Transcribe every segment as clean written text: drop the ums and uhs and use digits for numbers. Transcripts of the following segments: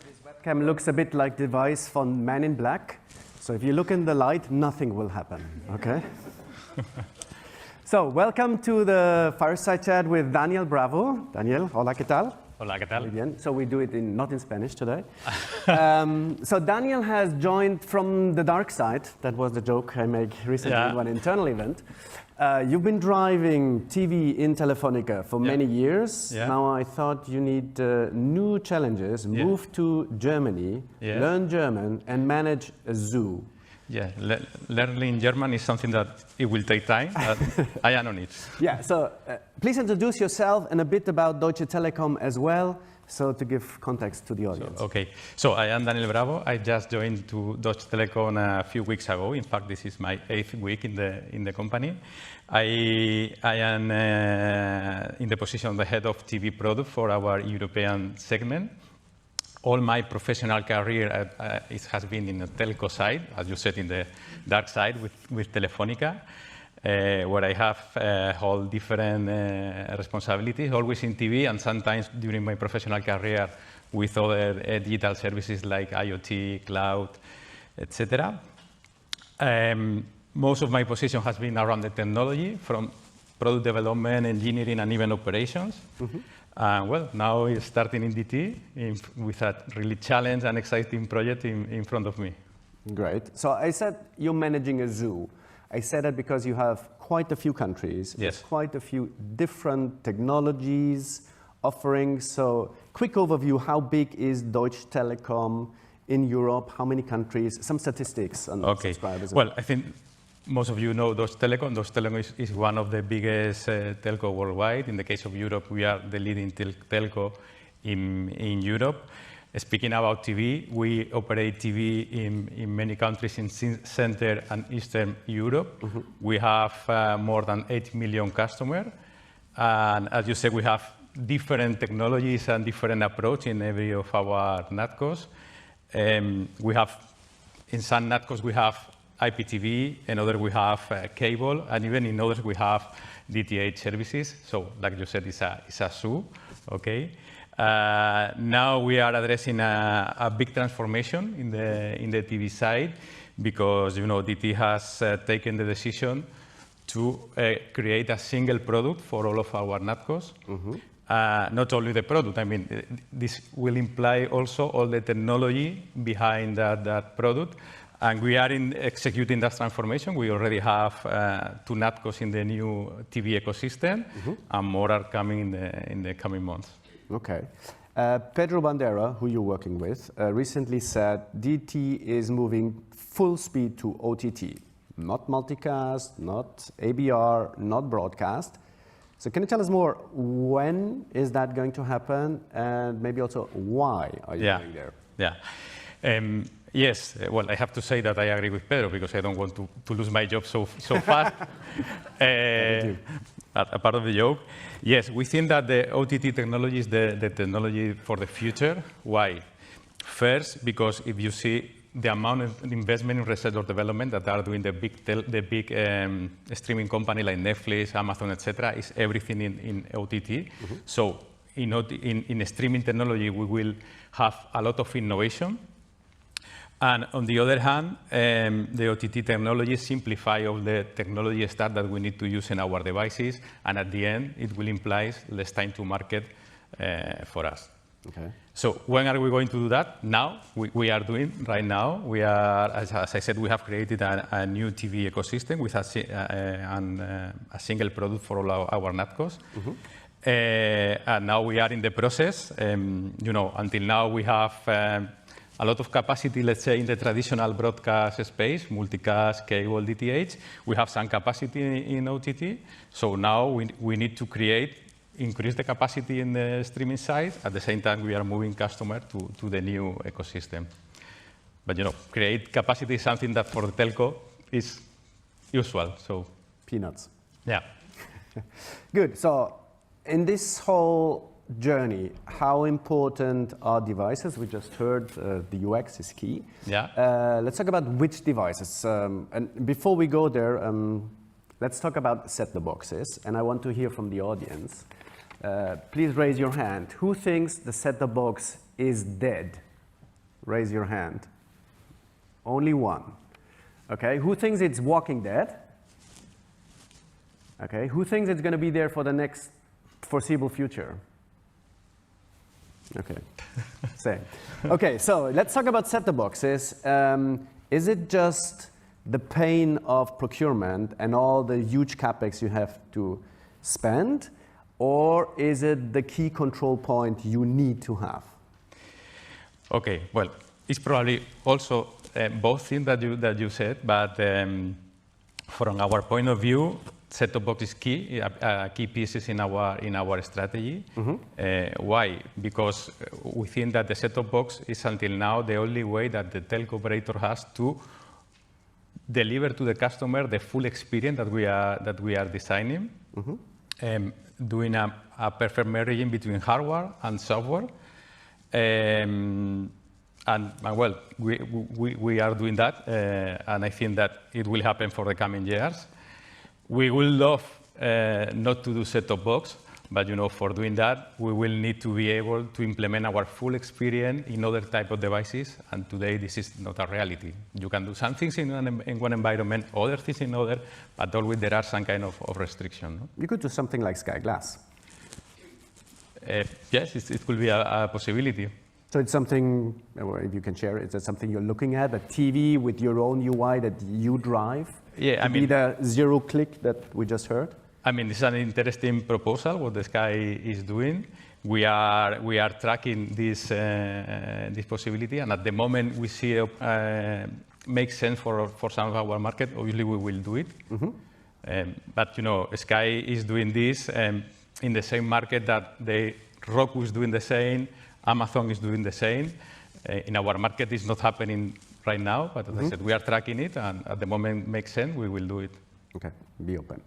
This webcam looks a bit like the device from Man in Black. So if you look in the light, nothing will happen, okay? So welcome to the Fireside Chat with Daniel Bravo. Daniel, hola, ¿qué tal? Hola, ¿qué tal? Muy bien. So we do it not in Spanish today. So Daniel has joined from the dark side. That was the joke I made recently in one internal event. You've been driving TV in Telefonica for many years. Now I thought you need new challenges, move to Germany, learn German, and manage a zoo. Yeah, learning German is something that it will take time, but I am on it. Yeah, so please introduce yourself and a bit about Deutsche Telekom as well, so to give context to the audience. So I am Daniel Bravo. I just joined to Deutsche Telekom a few weeks ago. In fact, this is my 8th week in the company. I am in the position of the head of TV product for our European segment. All my professional career it has been in the telco side, as you said, in the dark side with Telefonica, where I have hold different responsibilities, always in TV and sometimes during my professional career with other digital services like IoT, cloud, etc. Most of my position has been around the technology, from product development, engineering, and even operations. Well, now it's starting in DT with a really challenge and exciting project in front of me. Great. So I said you're managing a zoo. I said that because you have quite a few countries, quite a few different technologies, offerings. So quick overview, how big is Deutsche Telekom in Europe? How many countries? Some statistics on subscribers. Well, I think most of you know Deutsche Telekom. Deutsche Telekom is one of the biggest telco worldwide. In the case of Europe, we are the leading telco in Europe. Speaking about TV, we operate TV in many countries in Central and Eastern Europe. We have more than 8 million customers. And as you said, we have different technologies and different approach in every of our NatCos. We have, in some NatCos, we have IPTV, in others we have cable, and even in others we have DTH services. So, like you said, it's a zoo, okay? Now we are addressing a big transformation in the TV side because, you know, DT has taken the decision to create a single product for all of our NatCos. Not only the product, I mean, this will imply also all the technology behind that product. And we are executing that transformation. We already have 2 NatCos in the new TV ecosystem, and more are coming in the coming months. Okay. Pedro Bandera, who you're working with, recently said DT is moving full speed to OTT. Not multicast, not ABR, not broadcast. So can you tell us more, when is that going to happen? And maybe also, why are you going there? Yes, well, I have to say that I agree with Pedro because I don't want to lose my job so fast. A part of the joke. Yes, we think that the OTT technology is the technology for the future. Why? First, because if you see the amount of investment in research or development that are doing the big streaming company like Netflix, Amazon, etc., is everything in OTT. So in streaming technology, we will have a lot of innovation. And on the other hand, the OTT technology simplify all the technology stack that we need to use in our devices, and at the end, it will imply less time to market for us. Okay. So when are we going to do that? Now, we are doing right now. We are, as I said, we have created a new TV ecosystem with a single product for all our NatCos. And now we are in the process. You know, until now we have a lot of capacity, let's say, in the traditional broadcast space, multicast, cable, DTH. We have some capacity in OTT. So now we need to increase the capacity in the streaming side. At the same time, we are moving customer to the new ecosystem. But, you know, create capacity is something that for the telco is usual. So peanuts. Yeah. Good. So in this whole journey, how important are devices? We just heard the UX is key. Yeah. Let's talk about which devices. And before we go there, let's talk about set-top boxes. And I want to hear from the audience. Please raise your hand. Who thinks the set-top box is dead? Raise your hand. Only one. Okay, who thinks it's Walking Dead? Okay, who thinks it's going to be there for the next foreseeable future? Okay, same. Okay, so let's talk about set-top boxes. Is it just the pain of procurement and all the huge capex you have to spend, or is it the key control point you need to have? Okay, well, it's probably also both things that you said, but from our point of view, set-top box is key pieces in our strategy. Why? Because we think that the set-top box is until now the only way that the telco operator has to deliver to the customer the full experience that we are designing, doing a perfect marrying between hardware and software. And well, we are doing that, and I think that it will happen for the coming years. We will love not to do set-top box, but for doing that, we will need to be able to implement our full experience in other type of devices, and today this is not a reality. You can do some things in one environment, other things in other, but always there are some kind of restriction. No? You could do something like Sky Glass. Yes, it could be a possibility. So it's something, if you can share, is that something you're looking at, a TV with your own UI that you drive? Yeah, I mean, be the zero click that we just heard? I mean, it's an interesting proposal, what the Sky is doing. We are tracking this possibility, and at the moment we see it makes sense for some of our market. Obviously, we will do it. But Sky is doing this in the same market that Roku is doing the same, Amazon is doing the same. In our market, it's not happening right now, but as I said, we are tracking it, and at the moment it makes sense, we will do it. Okay, be open.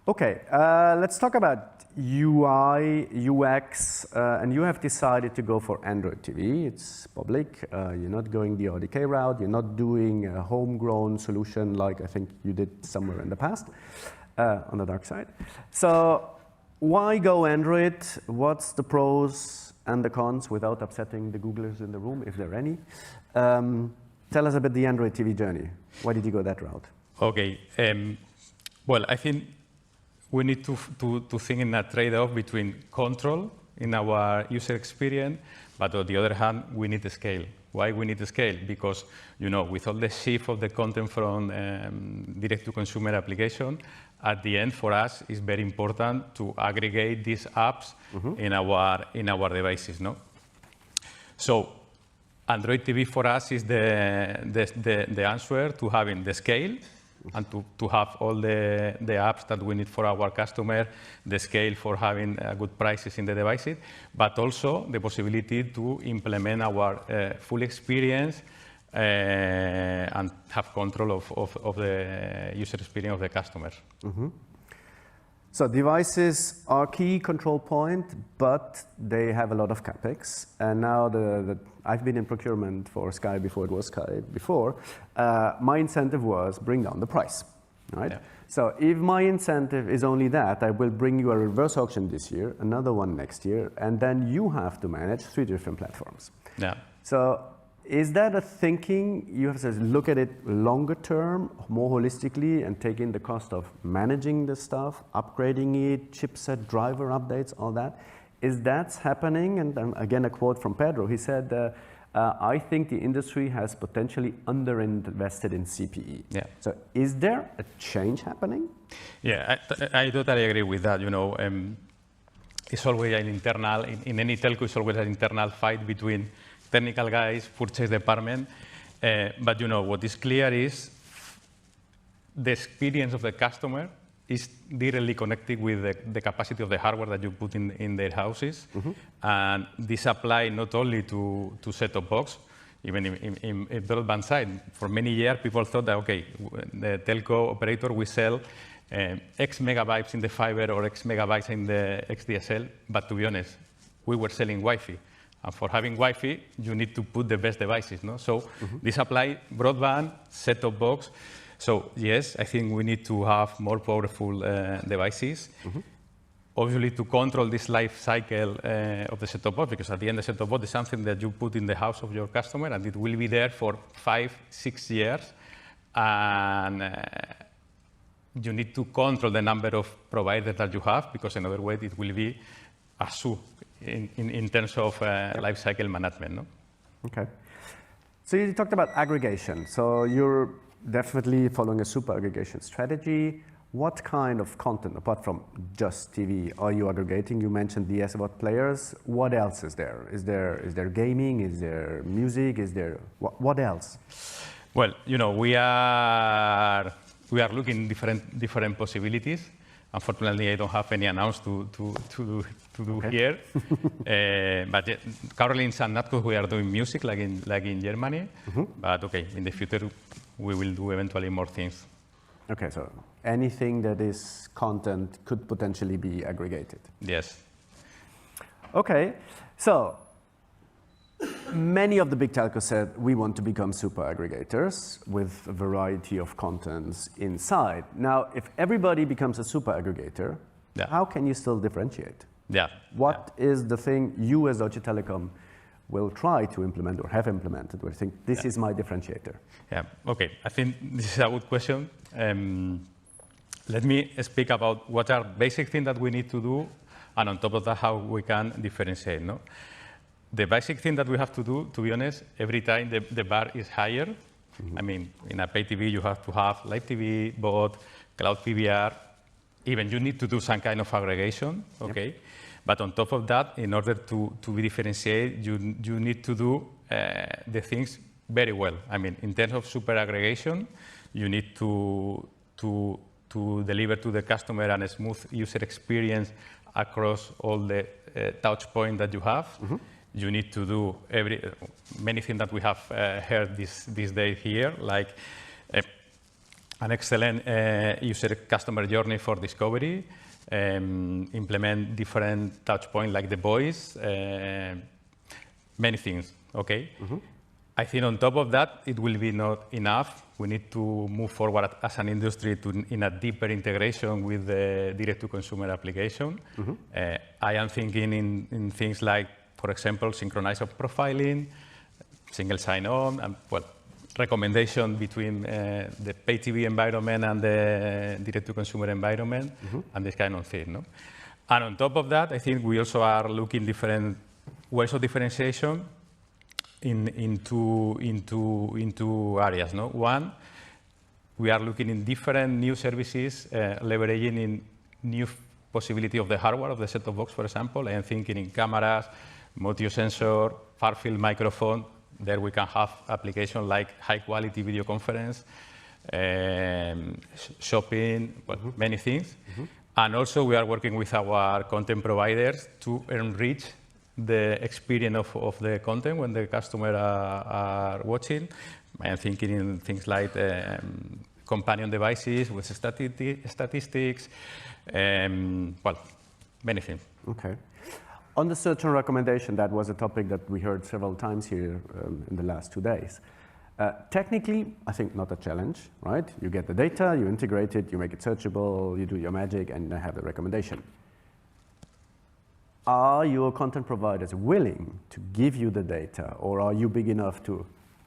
Okay, let's talk about UI, UX, and you have decided to go for Android TV. It's public. You're not going the ODK route. You're not doing a homegrown solution like I think you did somewhere in the past on the dark side. So why go Android? What's the pros and the cons without upsetting the Googlers in the room, if there are any? Tell us about the Android TV journey. Why did you go that route? Okay. Well, I think we need to think in a trade-off between control in our user experience, but on the other hand, we need the scale. Why we need the scale? Because, with all the shift of the content from direct-to-consumer application, at the end, for us, it's very important to aggregate these apps in our devices. No? So Android TV for us is the answer to having the scale and to have all the apps that we need for our customer, the scale for having good prices in the devices, but also the possibility to implement our full experience and have control of the user experience of the customers. So devices are key control point, but they have a lot of capex. And now I've been in procurement for Sky before it was Sky before. My incentive was bring down the price, right? Yeah. So if my incentive is only that, I will bring you a reverse auction this year, another one next year, and then you have to manage 3 different platforms. Yeah. So is that a thinking you have to look at it longer term, more holistically, and take in the cost of managing the stuff, upgrading it, chipset, driver updates, all that? Is that happening? And again, a quote from Pedro. He said, I think the industry has potentially underinvested in CPE. Yeah. So is there a change happening? Yeah, I totally agree with that. It's always an internal, in any telco, it's always an internal fight between technical guys, purchase department, but what is clear is the experience of the customer is directly connected with the capacity of the hardware that you put in their houses, and this applies not only to set-top box, even in broadband side. For many years, people thought that the telco operator will sell X megabytes in the fiber or X megabytes in the XDSL, but to be honest, we were selling Wi-Fi. And for having Wi-Fi, you need to put the best devices. No? So this applies broadband, set-top box. So yes, I think we need to have more powerful devices. obviously to control this life cycle of the set-top box, because at the end the set-top box is something that you put in the house of your customer and it will be there for 5-6 years. And you need to control the number of providers that you have, because in other words, it will be a zoo in terms of life cycle management. No? Okay. So you talked about aggregation. So you're definitely following a super aggregation strategy. What kind of content, apart from just TV, are you aggregating? You mentioned the SVOD players. What else is there? Is there gaming? Is there music? Is there what else? Well, you know, we are looking different possibilities. Unfortunately, I don't have any announced to do here. But currently in some networks we are doing music, like in Germany. But okay, in the future we will do eventually more things. Okay, so anything that is content could potentially be aggregated. Yes. Okay, so many of the big telcos said we want to become super aggregators with a variety of contents inside. Now, if everybody becomes a super aggregator, how can you still differentiate? What is the thing you as Deutsche Telekom will try to implement or have implemented where you think this is my differentiator? Yeah, okay. I think this is a good question. Let me speak about what are basic things that we need to do, and on top of that, how we can differentiate. No? The basic thing that we have to do, to be honest, every time the bar is higher. I mean, in a pay TV, you have to have live TV, VOD, cloud PVR. Even you need to do some kind of aggregation, okay? Yep. But on top of that, in order to be differentiated, you need to do the things very well. I mean, in terms of super aggregation, you need to deliver to the customer a smooth user experience across all the touch points that you have. You need to do many things that we have heard this day here, like an excellent user customer journey for discovery, implement different touch points like the voice, many things, okay? I think on top of that, it will be not enough. We need to move forward as an industry in a deeper integration with the direct-to-consumer application. I am thinking in things like, for example, synchronized profiling, single sign-on, and well, recommendation between the pay TV environment and the direct-to-consumer environment, and this kind of thing. No? And on top of that, I think we also are looking different ways of differentiation into areas. No? One, we are looking in different new services, leveraging in new possibility of the hardware of the set-top box, for example. I am thinking in cameras, multi-sensor, far-field microphone. There we can have applications like high-quality video conference, shopping, well, many things. And also we are working with our content providers to enrich the experience of the content when the customers are watching. I am thinking in things like companion devices with statistics, well, many things. Okay. On the search and recommendation, that was a topic that we heard several times here in the last 2 days. Technically, I think not a challenge, right? You get the data, you integrate it, you make it searchable, you do your magic, and you have the recommendation. Are your content providers willing to give you the data, or are you big enough to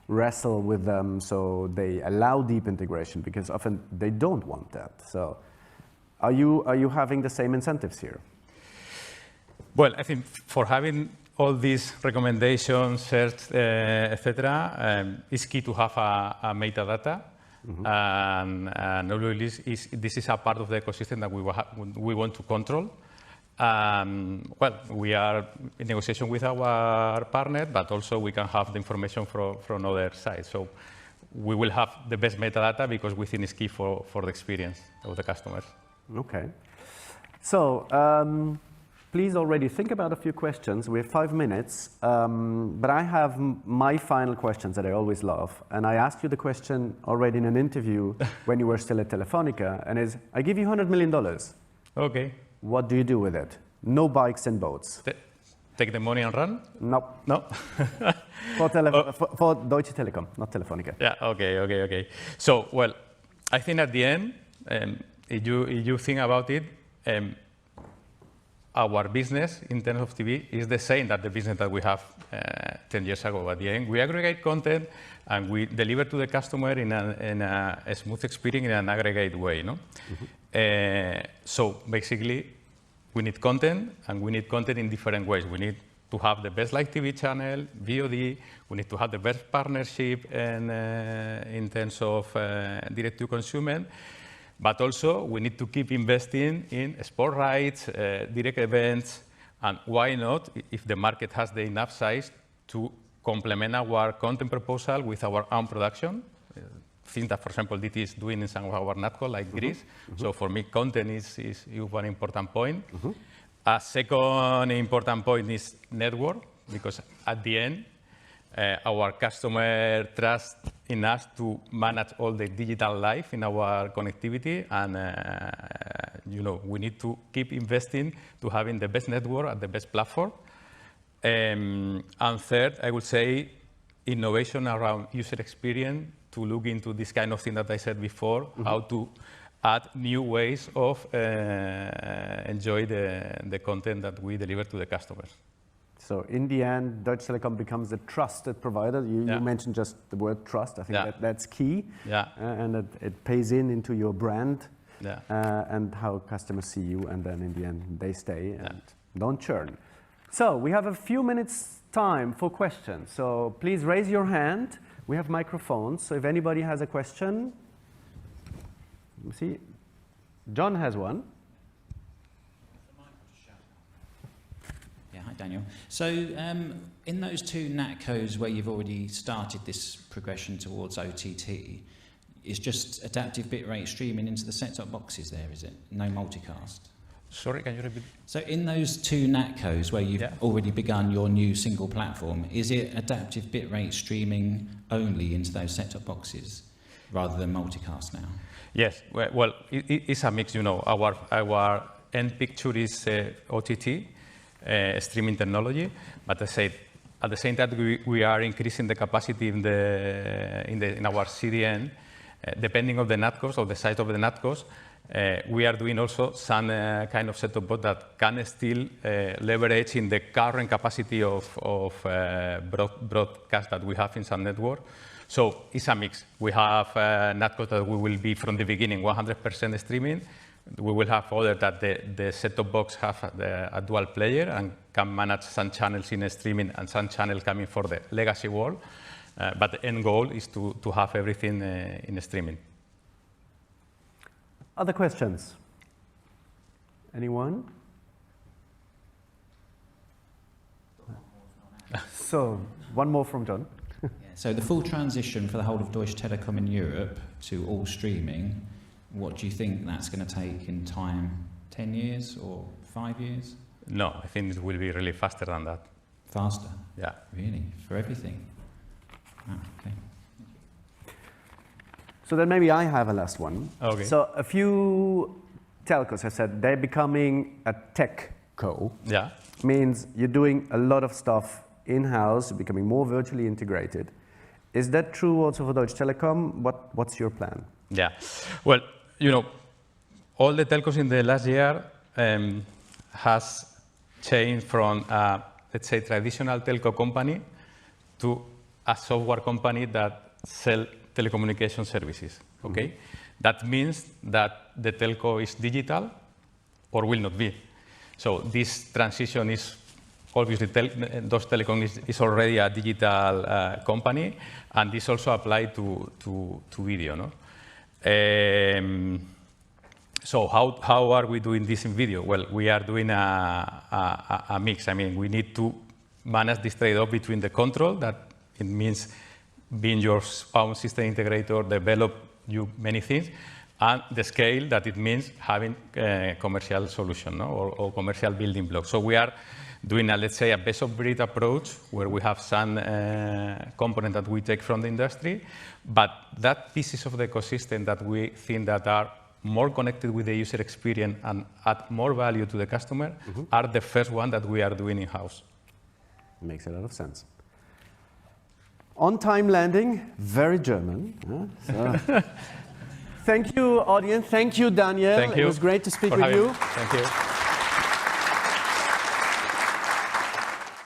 wrestle with them so they allow deep integration? Because often they don't want that. So are you having the same incentives here? Well, I think for having all these recommendations, search, etc., it's key to have a metadata. And this is a part of the ecosystem that we want to control. Well, we are in negotiation with our partner, but also we can have the information from other sides. So we will have the best metadata because we think it's key for the experience of the customers. Okay. So please already think about a few questions. We have 5 minutes, but I have my final questions that I always love. And I asked you the question already in an interview when you were still at Telefonica, and is, I give you $100 million. Okay. What do you do with it? No bikes and boats. Take the money and run? No. No? for Deutsche Telekom, not Telefonica. Yeah, okay. So, well, I think at the end, if you think about it, our business in terms of TV is the same that the business that we have 10 years ago. At the end, we aggregate content and we deliver to the customer in a smooth experience in an aggregate way. No? So basically, we need content, and we need content in different ways. We need to have the best live TV channel, VOD. We need to have the best partnership in terms of direct to consumer. But also, we need to keep investing in sport rights, direct events, and why not, if the market has the enough size, to complement our content proposal with our own production. Things that, for example, DT is doing in some of our NatCo, like Greece. So for me, content is one important point. A second important point is network, because at the end, our customer trust in us to manage all the digital life in our connectivity, and we need to keep investing to having the best network and the best platform. And third, I would say innovation around user experience, to look into this kind of thing that I said before, how to add new ways of enjoy the content that we deliver to the customers. So in the end, Deutsche Telekom becomes a trusted provider. You mentioned just the word trust. I think that's key. And it pays into your brand and how customers see you. And then in the end, they stay and don't churn. So we have a few minutes time for questions. So please raise your hand. We have microphones. So if anybody has a question, let me see. John has one. Hi, Daniel. So in those two NatCos where you've already started this progression towards OTT, is just adaptive bitrate streaming into the set-top boxes there, is it? No multicast? Sorry, can you repeat? So in those two NatCos where you've already begun your new single platform, is it adaptive bitrate streaming only into those set-top boxes rather than multicast now? Yes, well, it's a mix, Our end picture is OTT, streaming technology, but I said at the same time we are increasing the capacity in our CDN, depending on the NatCos or the size of the NatCos. We are doing also some kind of set-top box that can still leverage in the current capacity of broadcast that we have in some network. So it's a mix. We have NatCos that we will be from the beginning 100% streaming. We will have other that the set-top box have a dual player and can manage some channels in streaming and some channels coming for the legacy world. But the end goal is to have everything in streaming. Other questions? Anyone? So, one more from John. So the full transition for the whole of Deutsche Telekom in Europe to all streaming, what do you think that's going to take in time? 10 years or 5 years? No, I think it will be really faster than that. Faster? Yeah. Really? For everything? Oh, okay. So then maybe I have a last one. Okay. So a few telcos have said they're becoming a TechCo. Yeah. Means you're doing a lot of stuff in-house, becoming more virtually integrated. Is that true also for Deutsche Telekom? What's your plan? Yeah. Well, all the telcos in the last year has changed from, let's say, traditional telco company to a software company that sells telecommunication services, okay? That means that the telco is digital or will not be. So this transition is obviously, Deutsche Telekom is already a digital company, and this also applies to video, no? So how are we doing this in video? Well, we are doing a mix. I mean, we need to manage this trade-off between the control, that it means being your own system integrator, develop many things, and the scale, that it means having a commercial solution, no? or commercial building blocks. So we are doing, let's say, a best-of-breed approach where we have some component that we take from the industry, but that pieces of the ecosystem that we think that are more connected with the user experience and add more value to the customer are the first one that we are doing in-house. Makes a lot of sense. On-time landing, very German. So thank you, audience. Thank you, Daniel. Thank you. It was great to speak with you. Thank you.